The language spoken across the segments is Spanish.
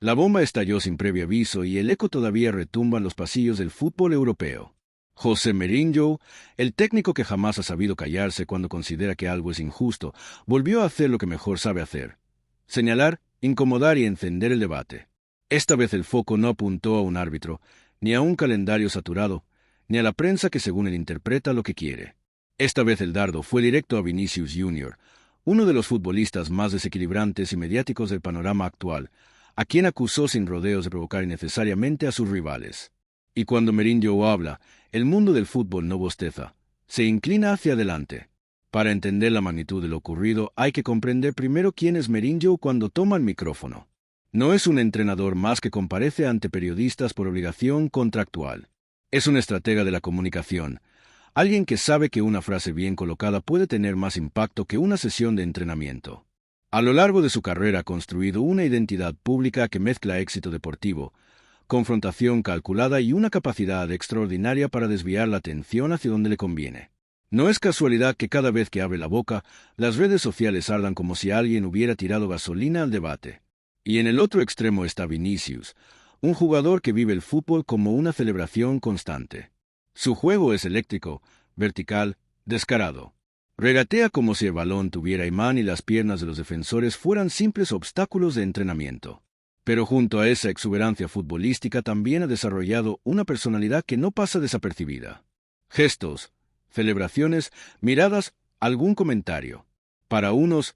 La bomba estalló sin previo aviso y el eco todavía retumba en los pasillos del fútbol europeo. José Mourinho, el técnico que jamás ha sabido callarse cuando considera que algo es injusto, volvió a hacer lo que mejor sabe hacer: señalar, incomodar y encender el debate. Esta vez el foco no apuntó a un árbitro, ni a un calendario saturado, ni a la prensa que según él interpreta lo que quiere. Esta vez el dardo fue directo a Vinicius Jr., uno de los futbolistas más desequilibrantes y mediáticos del panorama actual, a quien acusó sin rodeos de provocar innecesariamente a sus rivales. Y cuando Mourinho habla, el mundo del fútbol no bosteza, se inclina hacia adelante. Para entender la magnitud de lo ocurrido hay que comprender primero quién es Mourinho cuando toma el micrófono. No es un entrenador más que comparece ante periodistas por obligación contractual. Es un estratega de la comunicación, alguien que sabe que una frase bien colocada puede tener más impacto que una sesión de entrenamiento. A lo largo de su carrera ha construido una identidad pública que mezcla éxito deportivo, confrontación calculada y una capacidad extraordinaria para desviar la atención hacia donde le conviene. No es casualidad que cada vez que abre la boca, las redes sociales ardan como si alguien hubiera tirado gasolina al debate. Y en el otro extremo está Vinicius, un jugador que vive el fútbol como una celebración constante. Su juego es eléctrico, vertical, descarado. Regatea como si el balón tuviera imán y las piernas de los defensores fueran simples obstáculos de entrenamiento. Pero junto a esa exuberancia futbolística también ha desarrollado una personalidad que no pasa desapercibida. Gestos, celebraciones, miradas, algún comentario. Para unos,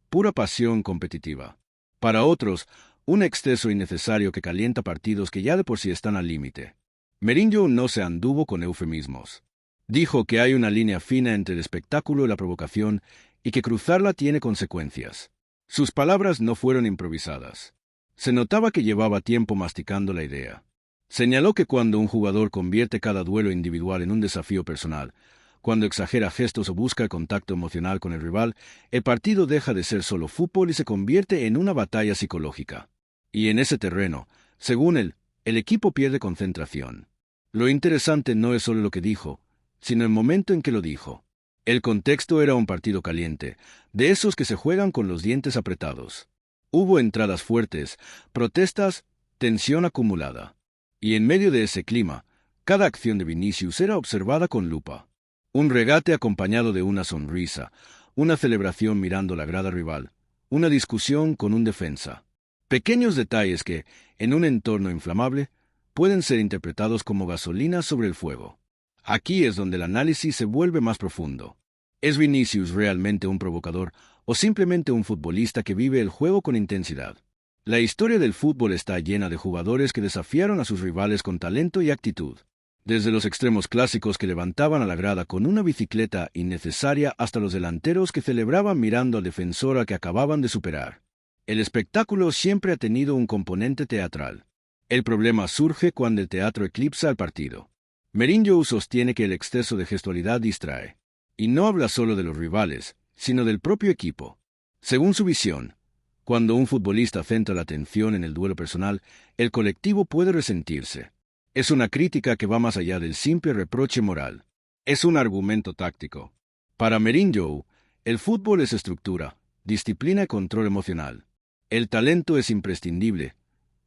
pura pasión competitiva. Para otros, un exceso innecesario que calienta partidos que ya de por sí están al límite. Mourinho no se anduvo con eufemismos. Dijo que hay una línea fina entre el espectáculo y la provocación y que cruzarla tiene consecuencias. Sus palabras no fueron improvisadas. Se notaba que llevaba tiempo masticando la idea. Señaló que cuando un jugador convierte cada duelo individual en un desafío personal, cuando exagera gestos o busca el contacto emocional con el rival, el partido deja de ser solo fútbol y se convierte en una batalla psicológica. Y en ese terreno, según él, el equipo pierde concentración. Lo interesante no es solo lo que dijo, sino el momento en que lo dijo. El contexto era un partido caliente, de esos que se juegan con los dientes apretados. Hubo entradas fuertes, protestas, tensión acumulada. Y en medio de ese clima, cada acción de Vinicius era observada con lupa. Un regate acompañado de una sonrisa, una celebración mirando la grada rival, una discusión con un defensa. Pequeños detalles que, en un entorno inflamable, pueden ser interpretados como gasolina sobre el fuego. Aquí es donde el análisis se vuelve más profundo. ¿Es Vinicius realmente un provocador o simplemente un futbolista que vive el juego con intensidad? La historia del fútbol está llena de jugadores que desafiaron a sus rivales con talento y actitud. Desde los extremos clásicos que levantaban a la grada con una bicicleta innecesaria hasta los delanteros que celebraban mirando al defensor al que acababan de superar. El espectáculo siempre ha tenido un componente teatral. El problema surge cuando el teatro eclipsa al partido. Mourinho sostiene que el exceso de gestualidad distrae. Y no habla solo de los rivales, sino del propio equipo. Según su visión, cuando un futbolista centra la atención en el duelo personal, el colectivo puede resentirse. Es una crítica que va más allá del simple reproche moral. Es un argumento táctico. Para Mourinho, el fútbol es estructura, disciplina y control emocional. El talento es imprescindible,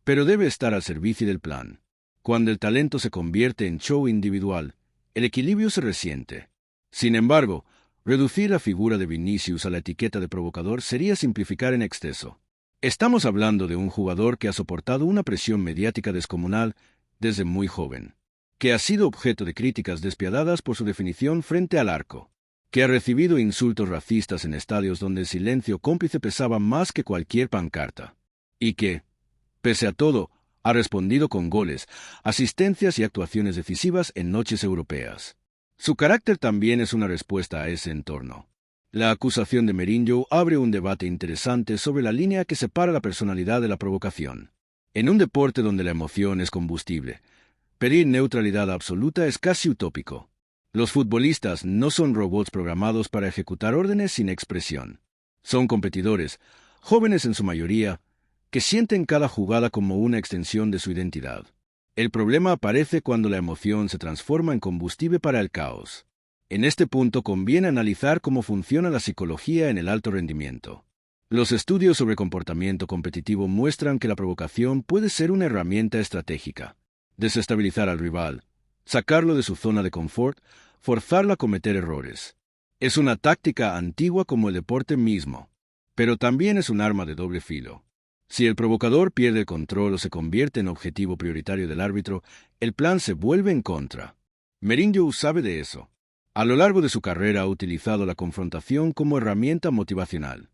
pero debe estar al servicio del plan. Cuando el talento se convierte en show individual, el equilibrio se resiente. Sin embargo, reducir la figura de Vinicius a la etiqueta de provocador sería simplificar en exceso. Estamos hablando de un jugador que ha soportado una presión mediática descomunal desde muy joven, que ha sido objeto de críticas despiadadas por su definición frente al arco, que ha recibido insultos racistas en estadios donde el silencio cómplice pesaba más que cualquier pancarta, y que, pese a todo, ha respondido con goles, asistencias y actuaciones decisivas en noches europeas. Su carácter también es una respuesta a ese entorno. La acusación de Mourinho abre un debate interesante sobre la línea que separa la personalidad de la provocación. En un deporte donde la emoción es combustible, pedir neutralidad absoluta es casi utópico. Los futbolistas no son robots programados para ejecutar órdenes sin expresión. Son competidores, jóvenes en su mayoría, que sienten cada jugada como una extensión de su identidad. El problema aparece cuando la emoción se transforma en combustible para el caos. En este punto conviene analizar cómo funciona la psicología en el alto rendimiento. Los estudios sobre comportamiento competitivo muestran que la provocación puede ser una herramienta estratégica. Desestabilizar al rival, sacarlo de su zona de confort, forzarlo a cometer errores. Es una táctica antigua como el deporte mismo, pero también es un arma de doble filo. Si el provocador pierde el control o se convierte en objetivo prioritario del árbitro, el plan se vuelve en contra. Mourinho sabe de eso. A lo largo de su carrera ha utilizado la confrontación como herramienta motivacional.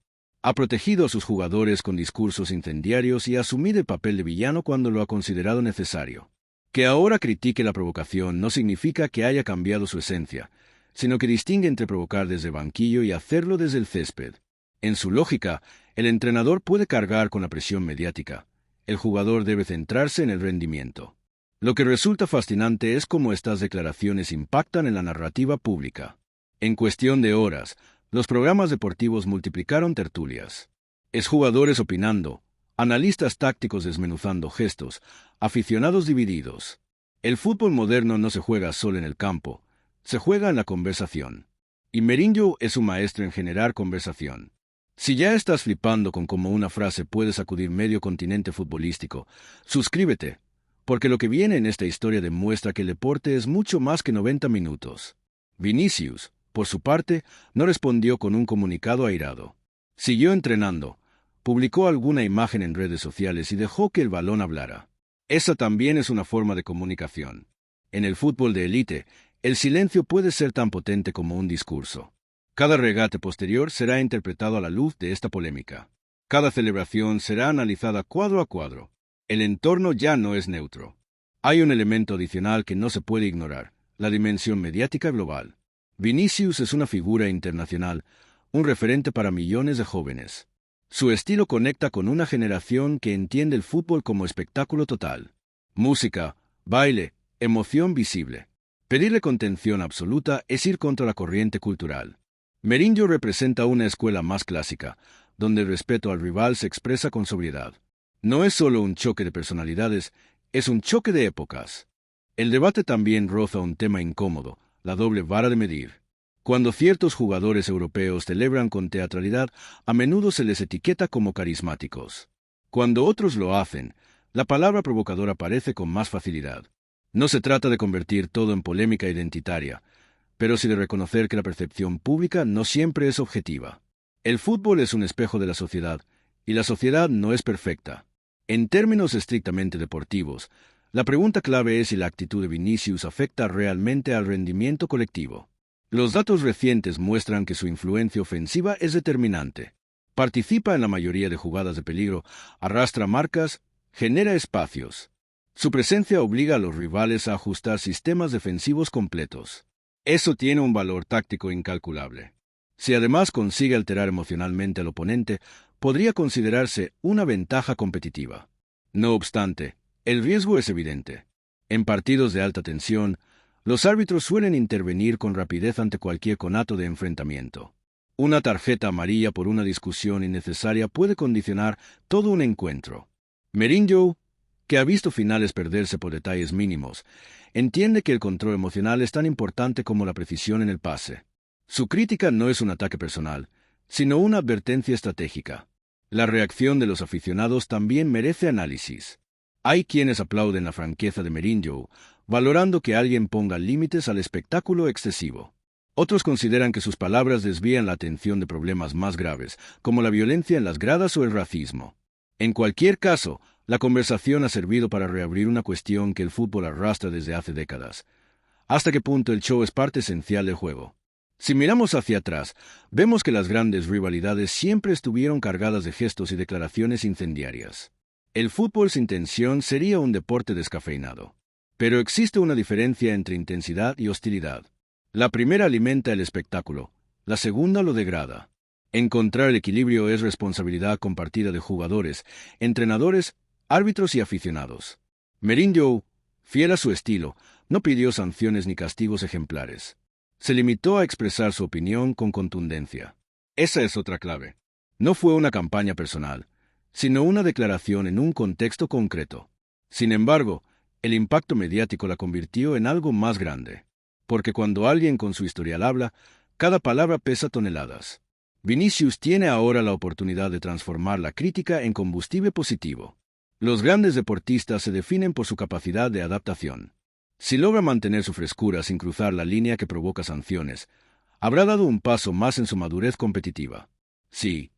Ha protegido a sus jugadores con discursos incendiarios y ha asumido el papel de villano cuando lo ha considerado necesario. Que ahora critique la provocación no significa que haya cambiado su esencia, sino que distingue entre provocar desde el banquillo y hacerlo desde el césped. En su lógica, el entrenador puede cargar con la presión mediática. El jugador debe centrarse en el rendimiento. Lo que resulta fascinante es cómo estas declaraciones impactan en la narrativa pública. En cuestión de horas, los programas deportivos multiplicaron tertulias. Exjugadores opinando, analistas tácticos desmenuzando gestos, aficionados divididos. El fútbol moderno no se juega solo en el campo, se juega en la conversación. Y Mourinho es un maestro en generar conversación. Si ya estás flipando con cómo una frase puede sacudir medio continente futbolístico, suscríbete, porque lo que viene en esta historia demuestra que el deporte es mucho más que 90 minutos. Vinicius, por su parte, no respondió con un comunicado airado. Siguió entrenando, publicó alguna imagen en redes sociales y dejó que el balón hablara. Esa también es una forma de comunicación. En el fútbol de élite, el silencio puede ser tan potente como un discurso. Cada regate posterior será interpretado a la luz de esta polémica. Cada celebración será analizada cuadro a cuadro. El entorno ya no es neutro. Hay un elemento adicional que no se puede ignorar, la dimensión mediática global. Vinicius es una figura internacional, un referente para millones de jóvenes. Su estilo conecta con una generación que entiende el fútbol como espectáculo total. Música, baile, emoción visible. Pedirle contención absoluta es ir contra la corriente cultural. Mourinho representa una escuela más clásica, donde el respeto al rival se expresa con sobriedad. No es solo un choque de personalidades, es un choque de épocas. El debate también roza un tema incómodo, la doble vara de medir. Cuando ciertos jugadores europeos celebran con teatralidad, a menudo se les etiqueta como carismáticos. Cuando otros lo hacen, la palabra provocador aparece con más facilidad. No se trata de convertir todo en polémica identitaria, pero sí de reconocer que la percepción pública no siempre es objetiva. El fútbol es un espejo de la sociedad, y la sociedad no es perfecta. En términos estrictamente deportivos, la pregunta clave es si la actitud de Vinicius afecta realmente al rendimiento colectivo. Los datos recientes muestran que su influencia ofensiva es determinante. Participa en la mayoría de jugadas de peligro, arrastra marcas, genera espacios. Su presencia obliga a los rivales a ajustar sistemas defensivos completos. Eso tiene un valor táctico incalculable. Si además consigue alterar emocionalmente al oponente, podría considerarse una ventaja competitiva. No obstante, el riesgo es evidente. En partidos de alta tensión, los árbitros suelen intervenir con rapidez ante cualquier conato de enfrentamiento. Una tarjeta amarilla por una discusión innecesaria puede condicionar todo un encuentro. Mourinho, que ha visto finales perderse por detalles mínimos, entiende que el control emocional es tan importante como la precisión en el pase. Su crítica no es un ataque personal, sino una advertencia estratégica. La reacción de los aficionados también merece análisis. Hay quienes aplauden la franqueza de Mourinho, valorando que alguien ponga límites al espectáculo excesivo. Otros consideran que sus palabras desvían la atención de problemas más graves, como la violencia en las gradas o el racismo. En cualquier caso, la conversación ha servido para reabrir una cuestión que el fútbol arrastra desde hace décadas. ¿Hasta qué punto el show es parte esencial del juego? Si miramos hacia atrás, vemos que las grandes rivalidades siempre estuvieron cargadas de gestos y declaraciones incendiarias. El fútbol sin tensión sería un deporte descafeinado. Pero existe una diferencia entre intensidad y hostilidad. La primera alimenta el espectáculo, la segunda lo degrada. Encontrar el equilibrio es responsabilidad compartida de jugadores, entrenadores, árbitros y aficionados. Mourinho, fiel a su estilo, no pidió sanciones ni castigos ejemplares. Se limitó a expresar su opinión con contundencia. Esa es otra clave. No fue una campaña personal, sino una declaración en un contexto concreto. Sin embargo, el impacto mediático la convirtió en algo más grande. Porque cuando alguien con su historial habla, cada palabra pesa toneladas. Vinicius tiene ahora la oportunidad de transformar la crítica en combustible positivo. Los grandes deportistas se definen por su capacidad de adaptación. Si logra mantener su frescura sin cruzar la línea que provoca sanciones, habrá dado un paso más en su madurez competitiva. Sí.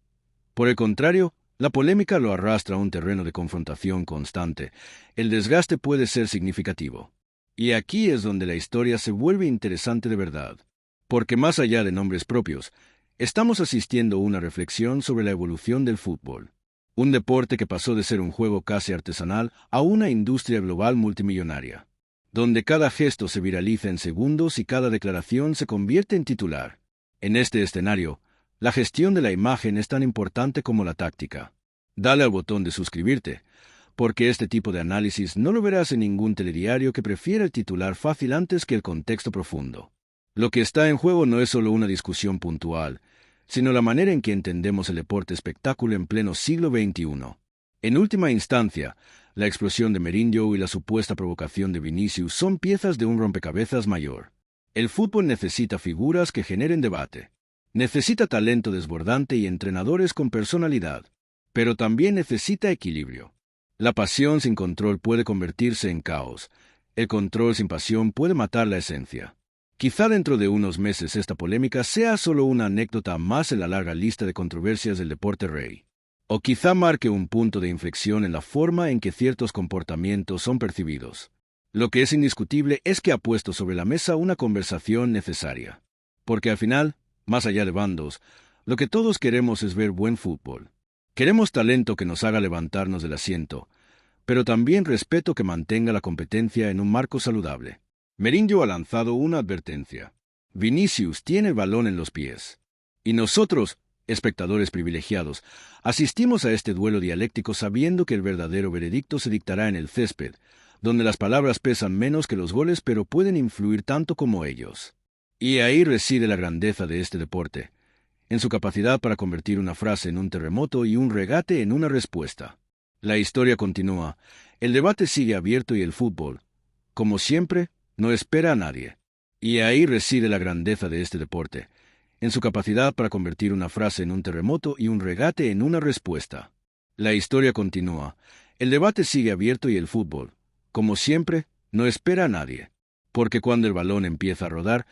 Por el contrario, la polémica lo arrastra a un terreno de confrontación constante. El desgaste puede ser significativo. Y aquí es donde la historia se vuelve interesante de verdad. Porque más allá de nombres propios, estamos asistiendo a una reflexión sobre la evolución del fútbol. Un deporte que pasó de ser un juego casi artesanal a una industria global multimillonaria, donde cada gesto se viraliza en segundos y cada declaración se convierte en titular. En este escenario, la gestión de la imagen es tan importante como la táctica. Dale al botón de suscribirte, porque este tipo de análisis no lo verás en ningún telediario que prefiera el titular fácil antes que el contexto profundo. Lo que está en juego no es solo una discusión puntual, sino la manera en que entendemos el deporte espectáculo en pleno siglo XXI. En última instancia, la explosión de Mourinho y la supuesta provocación de Vinicius son piezas de un rompecabezas mayor. El fútbol necesita figuras que generen debate. Necesita talento desbordante y entrenadores con personalidad. Pero también necesita equilibrio. La pasión sin control puede convertirse en caos. El control sin pasión puede matar la esencia. Quizá dentro de unos meses esta polémica sea solo una anécdota más en la larga lista de controversias del deporte rey. O quizá marque un punto de inflexión en la forma en que ciertos comportamientos son percibidos. Lo que es indiscutible es que ha puesto sobre la mesa una conversación necesaria. Porque al final, más allá de bandos, lo que todos queremos es ver buen fútbol. Queremos talento que nos haga levantarnos del asiento, pero también respeto que mantenga la competencia en un marco saludable. Mourinho ha lanzado una advertencia. Vinicius tiene el balón en los pies. Y nosotros, espectadores privilegiados, asistimos a este duelo dialéctico sabiendo que el verdadero veredicto se dictará en el césped, donde las palabras pesan menos que los goles pero pueden influir tanto como ellos. Y ahí reside la grandeza de este deporte, en su capacidad para convertir una frase en un terremoto y un regate en una respuesta. La historia continúa, el debate sigue abierto y el fútbol, como siempre, no espera a nadie. Y ahí reside la grandeza de este deporte, en su capacidad para convertir una frase en un terremoto y un regate en una respuesta. La historia continúa, el debate sigue abierto y el fútbol, como siempre, no espera a nadie. Porque cuando el balón empieza a rodar,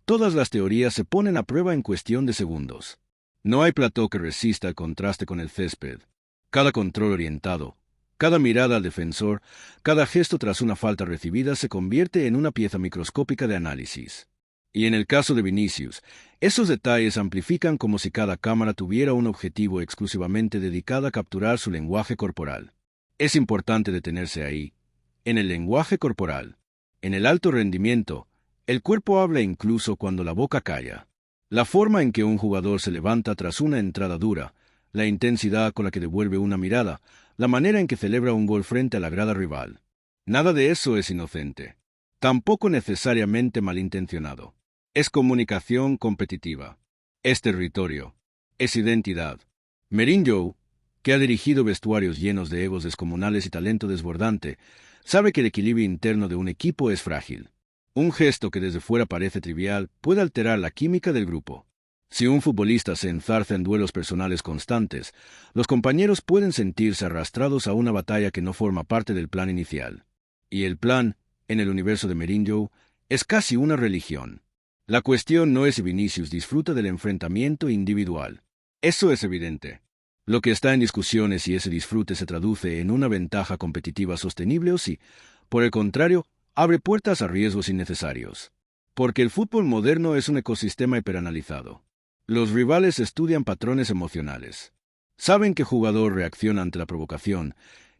todas las teorías se ponen a prueba en cuestión de segundos. No hay plató que resista el contraste con el césped. Cada control orientado, cada mirada al defensor, cada gesto tras una falta recibida se convierte en una pieza microscópica de análisis. Y en el caso de Vinicius, esos detalles amplifican como si cada cámara tuviera un objetivo exclusivamente dedicado a capturar su lenguaje corporal. Es importante detenerse ahí, en el lenguaje corporal. En el alto rendimiento, el cuerpo habla incluso cuando la boca calla. La forma en que un jugador se levanta tras una entrada dura, la intensidad con la que devuelve una mirada, la manera en que celebra un gol frente a la grada rival. Nada de eso es inocente. Tampoco necesariamente malintencionado. Es comunicación competitiva. Es territorio. Es identidad. Mourinho, que ha dirigido vestuarios llenos de egos descomunales y talento desbordante, sabe que el equilibrio interno de un equipo es frágil. Un gesto que desde fuera parece trivial puede alterar la química del grupo. Si un futbolista se enzarza en duelos personales constantes, los compañeros pueden sentirse arrastrados a una batalla que no forma parte del plan inicial. Y el plan, en el universo de Mourinho, es casi una religión. La cuestión no es si Vinicius disfruta del enfrentamiento individual. Eso es evidente. Lo que está en discusión es si ese disfrute se traduce en una ventaja competitiva sostenible o si, por el contrario, abre puertas a riesgos innecesarios. Porque el fútbol moderno es un ecosistema hiperanalizado. Los rivales estudian patrones emocionales. Saben qué jugador reacciona ante la provocación,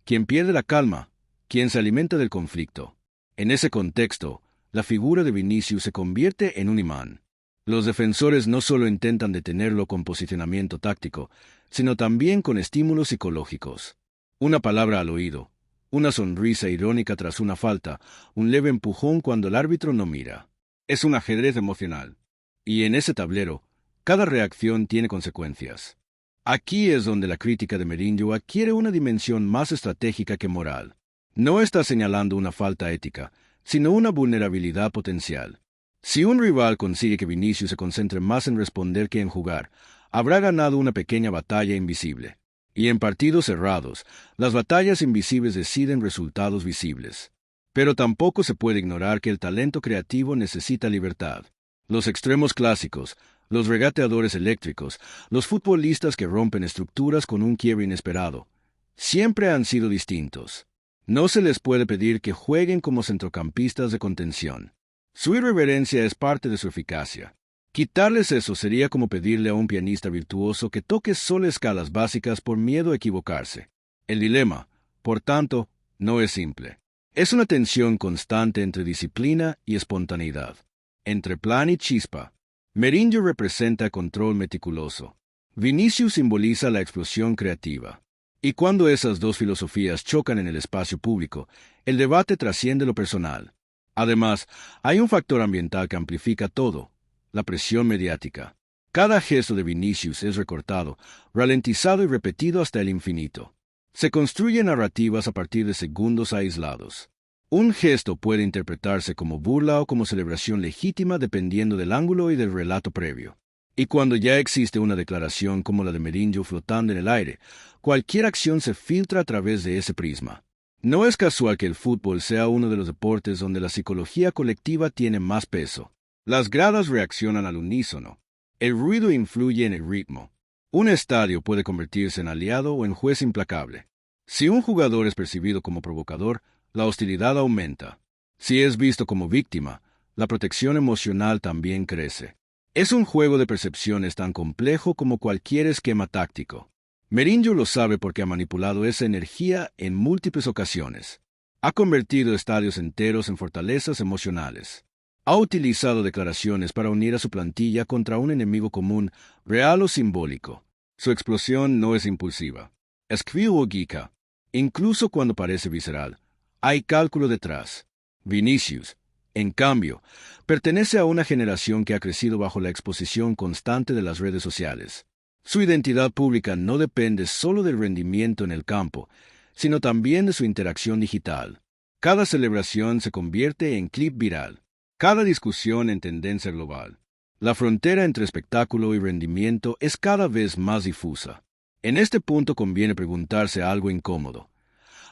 quién pierde la calma, quién se alimenta del conflicto. En ese contexto, la figura de Vinicius se convierte en un imán. Los defensores no solo intentan detenerlo con posicionamiento táctico, sino también con estímulos psicológicos. Una palabra al oído, una sonrisa irónica tras una falta, un leve empujón cuando el árbitro no mira. Es un ajedrez emocional. Y en ese tablero, cada reacción tiene consecuencias. Aquí es donde la crítica de Mourinho adquiere una dimensión más estratégica que moral. No está señalando una falta ética, sino una vulnerabilidad potencial. Si un rival consigue que Vinicius se concentre más en responder que en jugar, habrá ganado una pequeña batalla invisible. Y en partidos cerrados, las batallas invisibles deciden resultados visibles. Pero tampoco se puede ignorar que el talento creativo necesita libertad. Los extremos clásicos, los regateadores eléctricos, los futbolistas que rompen estructuras con un quiebre inesperado, siempre han sido distintos. No se les puede pedir que jueguen como centrocampistas de contención. Su irreverencia es parte de su eficacia. Quitarles eso sería como pedirle a un pianista virtuoso que toque solo escalas básicas por miedo a equivocarse. El dilema, por tanto, no es simple. Es una tensión constante entre disciplina y espontaneidad, entre plan y chispa. Mourinho representa control meticuloso. Vinicius simboliza la explosión creativa. Y cuando esas dos filosofías chocan en el espacio público, el debate trasciende lo personal. Además, hay un factor ambiental que amplifica todo: la presión mediática. Cada gesto de Vinicius es recortado, ralentizado y repetido hasta el infinito. Se construyen narrativas a partir de segundos aislados. Un gesto puede interpretarse como burla o como celebración legítima dependiendo del ángulo y del relato previo. Y cuando ya existe una declaración como la de Mourinho flotando en el aire, cualquier acción se filtra a través de ese prisma. No es casual que el fútbol sea uno de los deportes donde la psicología colectiva tiene más peso. Las gradas reaccionan al unísono. El ruido influye en el ritmo. Un estadio puede convertirse en aliado o en juez implacable. Si un jugador es percibido como provocador, la hostilidad aumenta. Si es visto como víctima, la protección emocional también crece. Es un juego de percepciones tan complejo como cualquier esquema táctico. Mourinho lo sabe porque ha manipulado esa energía en múltiples ocasiones. Ha convertido estadios enteros en fortalezas emocionales. Ha utilizado declaraciones para unir a su plantilla contra un enemigo común, real o simbólico. Su explosión no es impulsiva. Es quirúrgica. Incluso cuando parece visceral, hay cálculo detrás. Vinicius, en cambio, pertenece a una generación que ha crecido bajo la exposición constante de las redes sociales. Su identidad pública no depende solo del rendimiento en el campo, sino también de su interacción digital. Cada celebración se convierte en clip viral, cada discusión en tendencia global. La frontera entre espectáculo y rendimiento es cada vez más difusa. En este punto conviene preguntarse algo incómodo.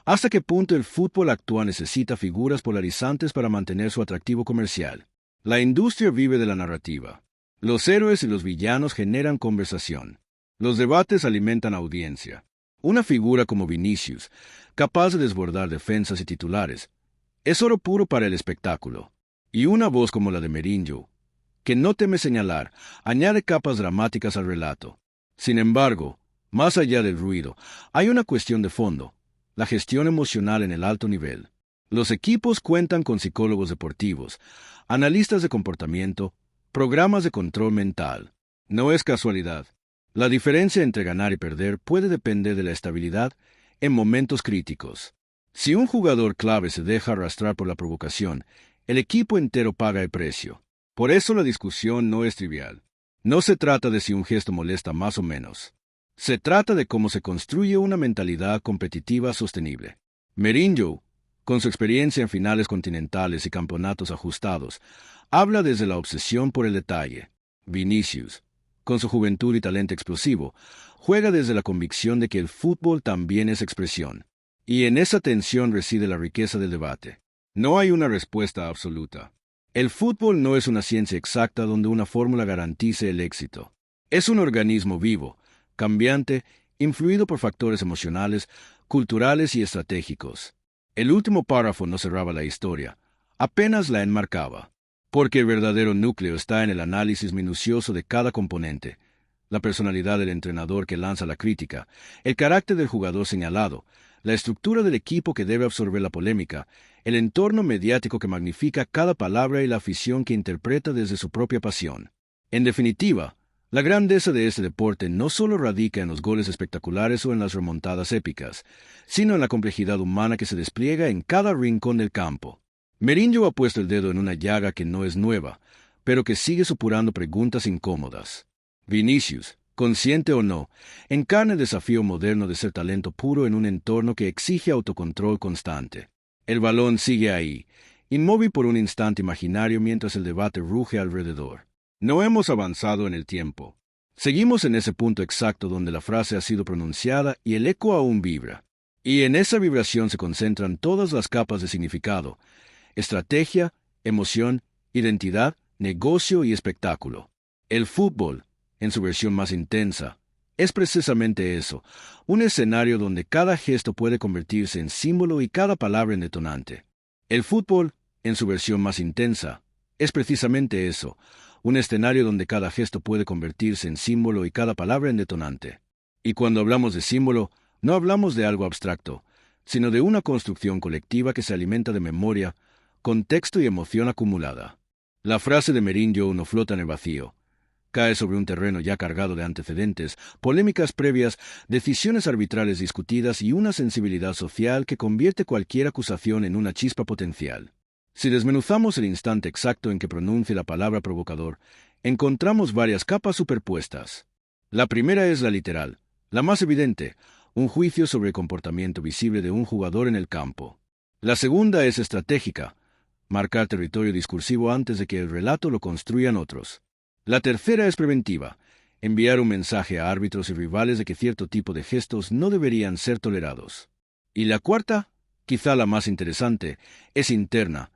¿Hasta qué punto el fútbol actual necesita figuras polarizantes para mantener su atractivo comercial? La industria vive de la narrativa. Los héroes y los villanos generan conversación. Los debates alimentan audiencia. Una figura como Vinicius, capaz de desbordar defensas y titulares, es oro puro para el espectáculo. Y una voz como la de Mourinho, que no teme señalar, añade capas dramáticas al relato. Sin embargo, más allá del ruido, hay una cuestión de fondo: la gestión emocional en el alto nivel. Los equipos cuentan con psicólogos deportivos, analistas de comportamiento, programas de control mental. No es casualidad. La diferencia entre ganar y perder puede depender de la estabilidad en momentos críticos. Si un jugador clave se deja arrastrar por la provocación, el equipo entero paga el precio. Por eso la discusión no es trivial. No se trata de si un gesto molesta más o menos. Se trata de cómo se construye una mentalidad competitiva sostenible. Mourinho, con su experiencia en finales continentales y campeonatos ajustados, habla desde la obsesión por el detalle. Vinicius, con su juventud y talento explosivo, juega desde la convicción de que el fútbol también es expresión. Y en esa tensión reside la riqueza del debate. No hay una respuesta absoluta. El fútbol no es una ciencia exacta donde una fórmula garantice el éxito. Es un organismo vivo, cambiante, influido por factores emocionales, culturales y estratégicos. El último párrafo no cerraba la historia, apenas la enmarcaba, porque el verdadero núcleo está en el análisis minucioso de cada componente: la personalidad del entrenador que lanza la crítica, el carácter del jugador señalado, la estructura del equipo que debe absorber la polémica, el entorno mediático que magnifica cada palabra y la afición que interpreta desde su propia pasión. En definitiva, la grandeza de este deporte no solo radica en los goles espectaculares o en las remontadas épicas, sino en la complejidad humana que se despliega en cada rincón del campo. Mourinho ha puesto el dedo en una llaga que no es nueva, pero que sigue supurando preguntas incómodas. Vinicius, consciente o no, encarna el desafío moderno de ser talento puro en un entorno que exige autocontrol constante. El balón sigue ahí, inmóvil por un instante imaginario mientras el debate ruge alrededor. No hemos avanzado en el tiempo. Seguimos en ese punto exacto donde la frase ha sido pronunciada y el eco aún vibra. Y en esa vibración se concentran todas las capas de significado: estrategia, emoción, identidad, negocio y espectáculo. El fútbol, en su versión más intensa, es precisamente eso: un escenario donde cada gesto puede convertirse en símbolo y cada palabra en detonante. El fútbol, en su versión más intensa, es precisamente eso: un escenario donde cada gesto puede convertirse en símbolo y cada palabra en detonante. Y cuando hablamos de símbolo, no hablamos de algo abstracto, sino de una construcción colectiva que se alimenta de memoria, contexto y emoción acumulada. La frase de Mourinho no flota en el vacío. Cae sobre un terreno ya cargado de antecedentes, polémicas previas, decisiones arbitrales discutidas y una sensibilidad social que convierte cualquier acusación en una chispa potencial. Si desmenuzamos el instante exacto en que pronuncia la palabra provocador, encontramos varias capas superpuestas. La primera es la literal, la más evidente: un juicio sobre el comportamiento visible de un jugador en el campo. La segunda es estratégica: marcar territorio discursivo antes de que el relato lo construyan otros. La tercera es preventiva: enviar un mensaje a árbitros y rivales de que cierto tipo de gestos no deberían ser tolerados. Y la cuarta, quizá la más interesante, es interna: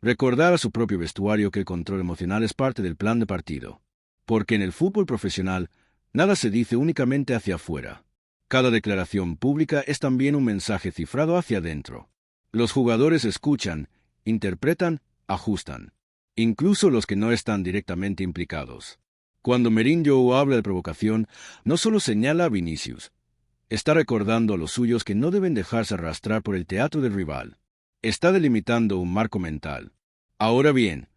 recordar a su propio vestuario que el control emocional es parte del plan de partido. Porque en el fútbol profesional, nada se dice únicamente hacia afuera. Cada declaración pública es también un mensaje cifrado hacia adentro. Los jugadores escuchan, interpretan, ajustan, incluso los que no están directamente implicados. Cuando Mourinho habla de provocación, no solo señala a Vinicius, está recordando a los suyos que no deben dejarse arrastrar por el teatro del rival. Está delimitando un marco mental. Ahora bien,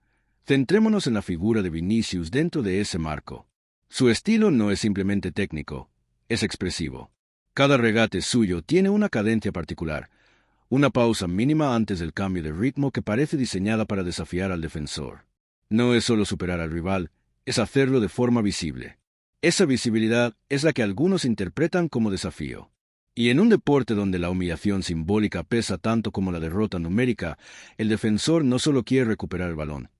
centrémonos en la figura de Vinicius dentro de ese marco. Su estilo no es simplemente técnico, es expresivo. Cada regate suyo tiene una cadencia particular, una pausa mínima antes del cambio de ritmo que parece diseñada para desafiar al defensor. No es solo superar al rival, es hacerlo de forma visible. Esa visibilidad es la que algunos interpretan como desafío. Y en un deporte donde la humillación simbólica pesa tanto como la derrota numérica, el defensor no solo quiere recuperar el balón,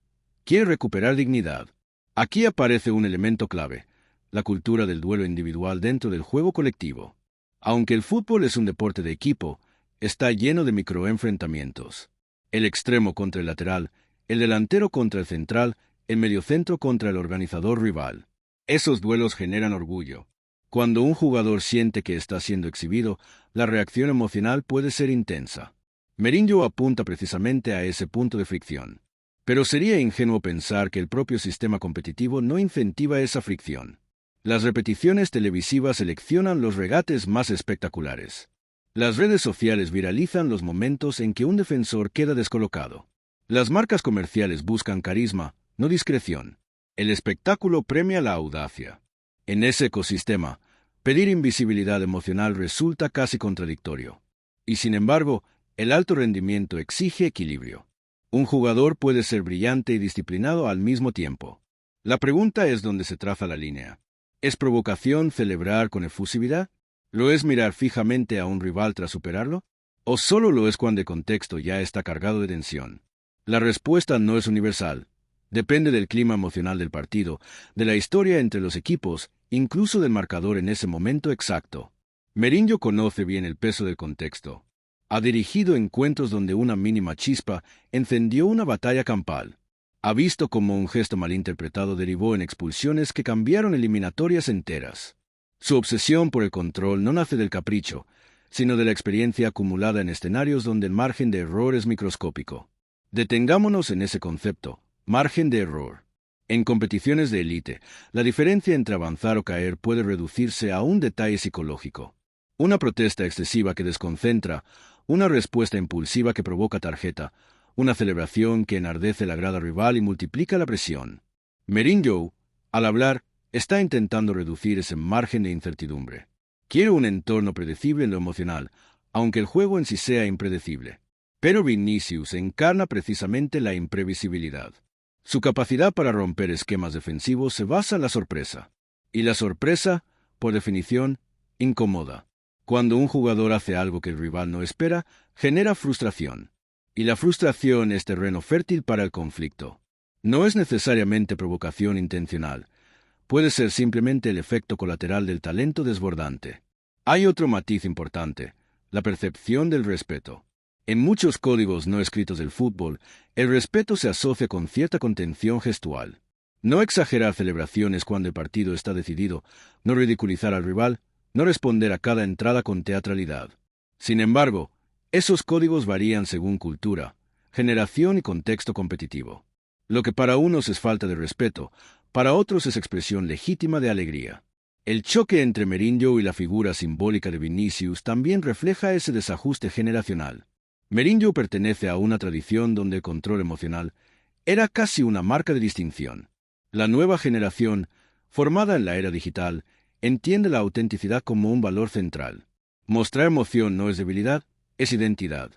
quiere recuperar dignidad. Aquí aparece un elemento clave: la cultura del duelo individual dentro del juego colectivo. Aunque el fútbol es un deporte de equipo, está lleno de microenfrentamientos. El extremo contra el lateral, el delantero contra el central, el mediocentro contra el organizador rival. Esos duelos generan orgullo. Cuando un jugador siente que está siendo exhibido, la reacción emocional puede ser intensa. Mourinho apunta precisamente a ese punto de fricción. Pero sería ingenuo pensar que el propio sistema competitivo no incentiva esa fricción. Las repeticiones televisivas seleccionan los regates más espectaculares. Las redes sociales viralizan los momentos en que un defensor queda descolocado. Las marcas comerciales buscan carisma, no discreción. El espectáculo premia la audacia. En ese ecosistema, pedir invisibilidad emocional resulta casi contradictorio. Y sin embargo, el alto rendimiento exige equilibrio. Un jugador puede ser brillante y disciplinado al mismo tiempo. La pregunta es dónde se traza la línea. ¿Es provocación celebrar con efusividad? ¿Lo es mirar fijamente a un rival tras superarlo? ¿O solo lo es cuando el contexto ya está cargado de tensión? La respuesta no es universal. Depende del clima emocional del partido, de la historia entre los equipos, incluso del marcador en ese momento exacto. Mourinho conoce bien el peso del contexto. Ha dirigido encuentros donde una mínima chispa encendió una batalla campal. Ha visto cómo un gesto malinterpretado derivó en expulsiones que cambiaron eliminatorias enteras. Su obsesión por el control no nace del capricho, sino de la experiencia acumulada en escenarios donde el margen de error es microscópico. Detengámonos en ese concepto: margen de error. En competiciones de élite, la diferencia entre avanzar o caer puede reducirse a un detalle psicológico. Una protesta excesiva que desconcentra, una respuesta impulsiva que provoca tarjeta, una celebración que enardece la grada rival y multiplica la presión. Mourinho, al hablar, está intentando reducir ese margen de incertidumbre. Quiere un entorno predecible en lo emocional, aunque el juego en sí sea impredecible. Pero Vinicius encarna precisamente la imprevisibilidad. Su capacidad para romper esquemas defensivos se basa en la sorpresa. Y la sorpresa, por definición, incomoda. Cuando un jugador hace algo que el rival no espera, genera frustración. Y la frustración es terreno fértil para el conflicto. No es necesariamente provocación intencional. puede ser simplemente el efecto colateral del talento desbordante. Hay otro matiz importante: la percepción del respeto. En muchos códigos no escritos del fútbol, el respeto se asocia con cierta contención gestual. No exagerar celebraciones cuando el partido está decidido, no ridiculizar al rival, no responder a cada entrada con teatralidad. Sin embargo, esos códigos varían según cultura, generación y contexto competitivo. Lo que para unos es falta de respeto, para otros es expresión legítima de alegría. El choque entre Mourinho y la figura simbólica de Vinicius también refleja ese desajuste generacional. Mourinho pertenece a una tradición donde el control emocional era casi una marca de distinción. La nueva generación, formada en la era digital, entiende la autenticidad como un valor central. Mostrar emoción no es debilidad, es identidad.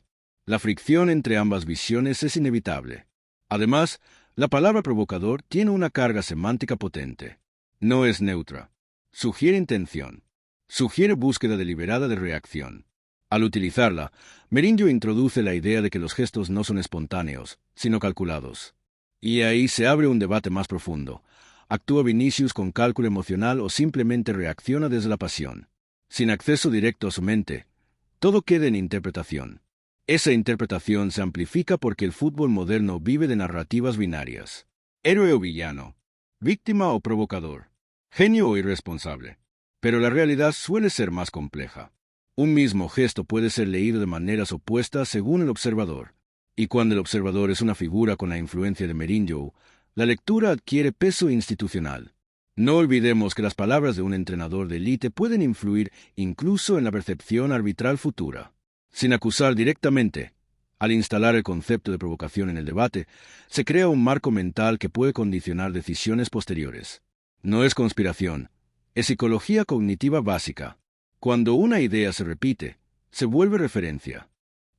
La fricción entre ambas visiones es inevitable. Además, la palabra provocador tiene una carga semántica potente. No es neutra. Sugiere intención. Sugiere búsqueda deliberada de reacción. Al utilizarla, Mourinho introduce la idea de que los gestos no son espontáneos, sino calculados. Y ahí se abre un debate más profundo. ¿Actúa Vinicius con cálculo emocional o simplemente reacciona desde la pasión? Sin acceso directo a su mente, todo queda en interpretación. Esa interpretación se amplifica porque el fútbol moderno vive de narrativas binarias. Héroe o villano, víctima o provocador, genio o irresponsable. Pero la realidad suele ser más compleja. Un mismo gesto puede ser leído de maneras opuestas según el observador. Y cuando el observador es una figura con la influencia de Mourinho, la lectura adquiere peso institucional. No olvidemos que las palabras de un entrenador de élite pueden influir incluso en la percepción arbitral futura. Sin acusar directamente, al instalar el concepto de provocación en el debate, se crea un marco mental que puede condicionar decisiones posteriores. No es conspiración, es psicología cognitiva básica. Cuando una idea se repite, se vuelve referencia.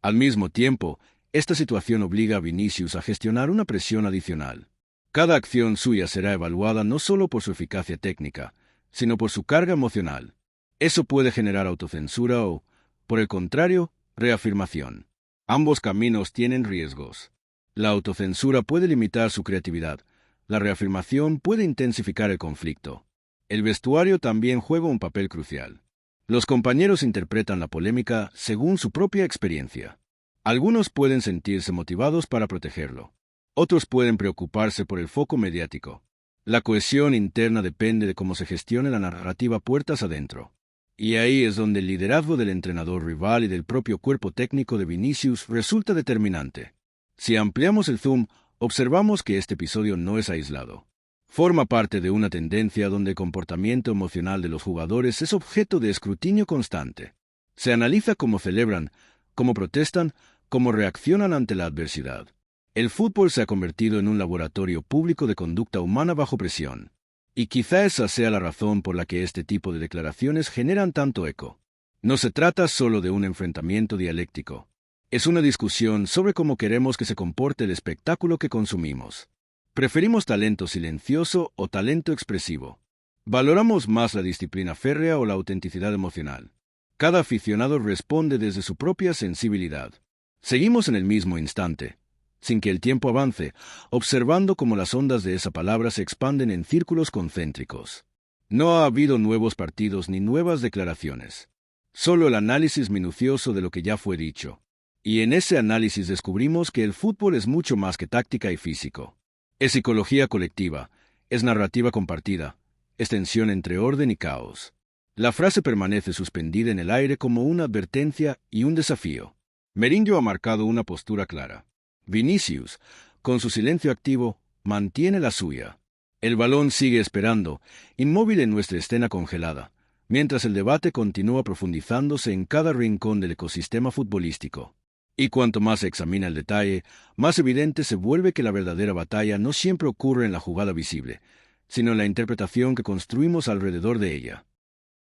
Al mismo tiempo, esta situación obliga a Vinicius a gestionar una presión adicional. Cada acción suya será evaluada no solo por su eficacia técnica, sino por su carga emocional. Eso puede generar autocensura o, por el contrario, reafirmación. Ambos caminos tienen riesgos. La autocensura puede limitar su creatividad. La reafirmación puede intensificar el conflicto. El vestuario también juega un papel crucial. Los compañeros interpretan la polémica según su propia experiencia. Algunos pueden sentirse motivados para protegerlo. Otros pueden preocuparse por el foco mediático. La cohesión interna depende de cómo se gestione la narrativa puertas adentro. Y ahí es donde el liderazgo del entrenador rival y del propio cuerpo técnico de Vinicius resulta determinante. Si ampliamos el zoom, observamos que este episodio no es aislado. Forma parte de una tendencia donde el comportamiento emocional de los jugadores es objeto de escrutinio constante. Se analiza cómo celebran, cómo protestan, cómo reaccionan ante la adversidad. El fútbol se ha convertido en un laboratorio público de conducta humana bajo presión. Y quizá esa sea la razón por la que este tipo de declaraciones generan tanto eco. No se trata solo de un enfrentamiento dialéctico. Es una discusión sobre cómo queremos que se comporte el espectáculo que consumimos. ¿Preferimos talento silencioso o talento expresivo? ¿Valoramos más la disciplina férrea o la autenticidad emocional? Cada aficionado responde desde su propia sensibilidad. Seguimos en el mismo instante, sin que el tiempo avance, observando cómo las ondas de esa palabra se expanden en círculos concéntricos. No ha habido nuevos partidos ni nuevas declaraciones. Solo el análisis minucioso de lo que ya fue dicho. Y en ese análisis descubrimos que el fútbol es mucho más que táctica y físico. Es psicología colectiva, es narrativa compartida, es tensión entre orden y caos. La frase permanece suspendida en el aire como una advertencia y un desafío. Mourinho ha marcado una postura clara. Vinicius, con su silencio activo, mantiene la suya. El balón sigue esperando, inmóvil en nuestra escena congelada, mientras el debate continúa profundizándose en cada rincón del ecosistema futbolístico. Y cuanto más se examina el detalle, más evidente se vuelve que la verdadera batalla no siempre ocurre en la jugada visible, sino en la interpretación que construimos alrededor de ella.